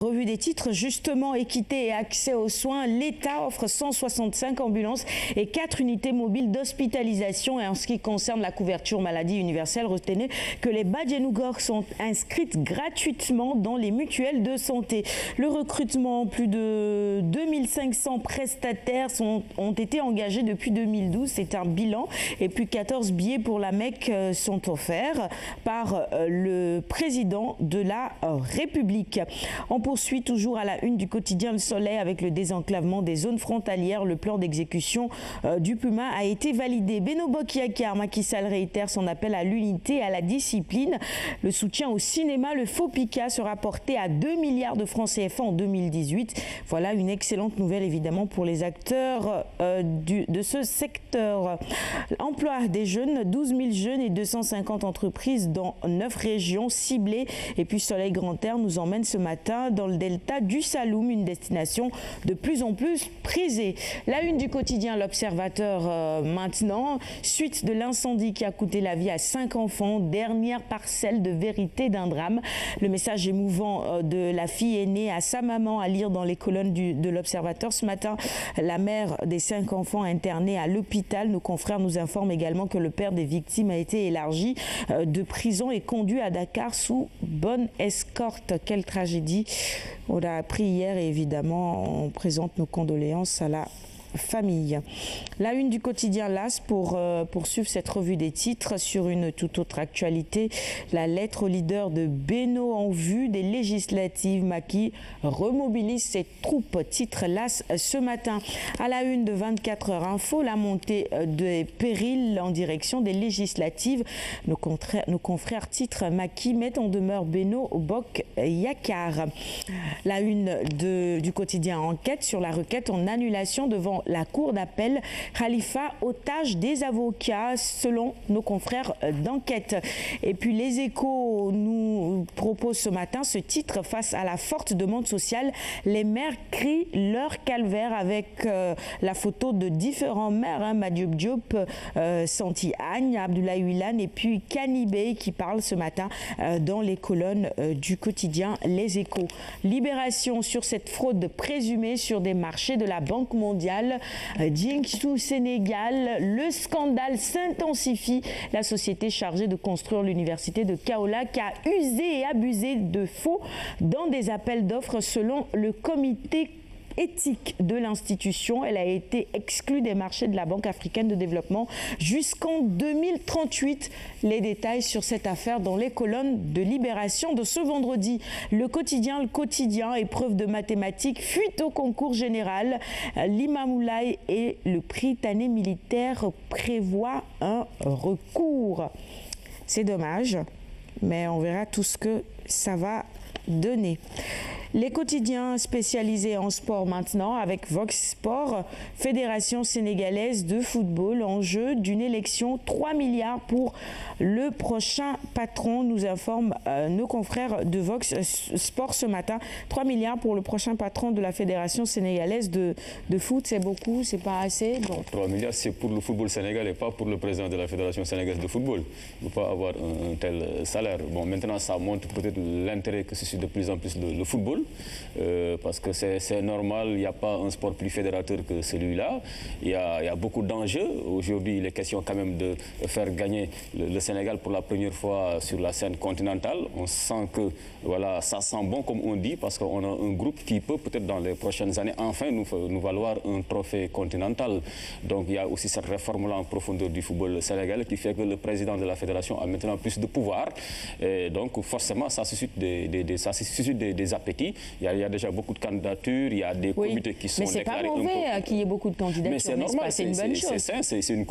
Revue des titres, justement, équité et accès aux soins. L'État offre 165 ambulances et 4 unités mobiles d'hospitalisation. Et en ce qui concerne la couverture maladie universelle, retenez que les Badjanougor sont inscrites gratuitement dans les mutuelles de santé. Le recrutement, plus de 2500 prestataires ont été engagés depuis 2012. C'est un bilan. Et puis 14 billets pour la Mecque sont offerts par le président de la République. On poursuit toujours à la une du quotidien Le Soleil avec le désenclavement des zones frontalières. Le plan d'exécution du Puma a été validé. Beno Bokk-Yakaar, Macky Sall réitère son appel à l'unité et à la discipline. Le soutien au cinéma, le FOPICA sera porté à 2 milliards de francs CFA en 2018. Voilà une excellente nouvelle évidemment pour les acteurs de ce secteur. Emploi des jeunes, 12 000 jeunes et 250 entreprises dans 9 régions ciblées. Et puis Soleil Grand Air nous emmène ce matin dans le delta du Saloum, une destination de plus en plus prisée. La une du quotidien L'Observateur maintenant, suite de l'incendie qui a coûté la vie à 5 enfants, dernière parcelle de vérité d'un drame. Le message émouvant de la fille aînée à sa maman à lire dans les colonnes de L'Observateur ce matin. La mère des 5 enfants internés à l'hôpital. Nos confrères nous informent également que le père des victimes a été élargi de prison et conduit à Dakar sous bonne escorte. Quelle tragédie! On l'a appris hier et évidemment on présente nos condoléances à la famille. La une du quotidien LAS pour poursuivre cette revue des titres sur une toute autre actualité. La lettre au leader de Beno en vue des législatives. Macky remobilise ses troupes. Titre LAS ce matin. À la une de 24 heures info, la montée des périls en direction des législatives. Nos confrères titre Macky mettent en demeure Beno Bokk-Yakaar. La une du quotidien Enquête sur la requête en annulation devant la cour d'appel. Khalifa, otage des avocats, selon nos confrères d'Enquête. Et puis les Échos nous proposent ce matin ce titre face à la forte demande sociale. Les maires crient leur calvaire avec la photo de différents maires, Madiop Diop, Santi Agne, Abdoulaye Wilane et puis Kanibé qui parlent ce matin dans les colonnes du quotidien Les Échos. Libération sur cette fraude présumée sur des marchés de la Banque mondiale. Jiangsu, Sénégal, le scandale s'intensifie. La société chargée de construire l'université de Kaolack a usé et abusé de faux dans des appels d'offres selon le comité éthique de l'institution. Elle a été exclue des marchés de la Banque africaine de développement jusqu'en 2038. Les détails sur cette affaire dans les colonnes de Libération de ce vendredi. Le quotidien, épreuve de mathématiques, fuite au concours général. Limamoulaye et le Prytanée militaire prévoient un recours. C'est dommage, mais on verra tout ce que ça va donner. Les quotidiens spécialisés en sport maintenant avec Vox Sport, Fédération sénégalaise de football, enjeu d'une élection 3 milliards pour le prochain patron, nous informent nos confrères de Vox Sport ce matin. 3 milliards pour le prochain patron de la Fédération sénégalaise de foot, c'est beaucoup, c'est pas assez? Bon. 3 milliards, c'est pour le football sénégalais et pas pour le président de la Fédération sénégalaise de football. Il ne peut pas avoir un tel salaire. Bon, maintenant, ça montre peut-être l'intérêt que suscite de plus en plus le football. Parce que c'est normal, il n'y a pas un sport plus fédérateur que celui-là. Il y a beaucoup d'enjeux. Aujourd'hui, il est question quand même de faire gagner le Sénégal pour la première fois sur la scène continentale. On sent que voilà, ça sent bon comme on dit, parce qu'on a un groupe qui peut peut-être dans les prochaines années enfin nous valoir un trophée continental. Donc il y a aussi cette réforme-là en profondeur du football sénégalais qui fait que le président de la fédération a maintenant plus de pouvoir. Et donc forcément, ça suscite des appétits. Il y a déjà beaucoup de candidatures, il y a des comités qui sont déclarés. Mais c'est pas mauvais qu'il y ait beaucoup de candidatures. Mais c'est normal, c'est une bonne chose. C'est une